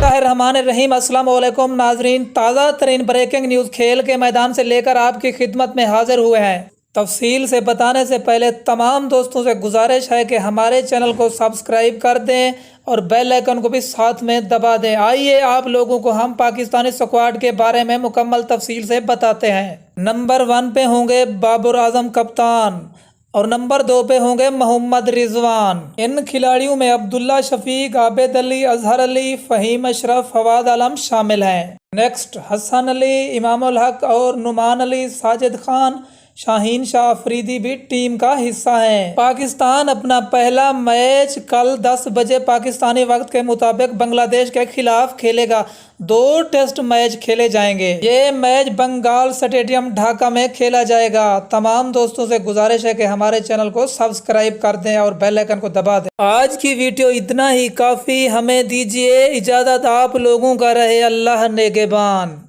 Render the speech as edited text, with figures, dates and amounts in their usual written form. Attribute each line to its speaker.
Speaker 1: बिस्मिल्लाहिर्रहमानिर्रहीम। अस्सलाम वालेकुम नाजरीन, ताज़ा तरीन ब्रेकिंग न्यूज़ खेल के मैदान से लेकर आपकी खिदमत में हाजिर हुए हैं। तफसील से बताने से पहले तमाम दोस्तों से गुजारिश है कि हमारे चैनल को सब्सक्राइब कर दें और बेल आइकन को भी साथ में दबा दें। आइए आप लोगों को हम पाकिस्तानी स्क्वाड के बारे में मुकम्मल तफसील से बताते हैं। नंबर 1 पे होंगे बाबर आजम कप्तान और नंबर 2 पे होंगे मोहम्मद रिजवान। इन खिलाड़ियों में अब्दुल्ला शफीक, आबिद अली, अजहर अली, फ़हीम अशरफ, फवाद आलम शामिल हैं। नेक्स्ट हसन अली, इमामुल हक और नुमान अली, साजिद खान, शाहीन शाह अफरीदी भी टीम का हिस्सा हैं। पाकिस्तान अपना पहला मैच कल 10 बजे पाकिस्तानी वक्त के मुताबिक बांग्लादेश के खिलाफ खेलेगा। 2 टेस्ट मैच खेले जाएंगे। ये मैच बंगाल स्टेडियम ढाका में खेला जाएगा। तमाम दोस्तों से गुजारिश है कि हमारे चैनल को सब्सक्राइब कर दें और बेल आइकन को दबा दें। आज की वीडियो इतना ही काफ़ी, हमें दीजिए इजाज़त। आप लोगों का रहे अल्लाह नेगेबान।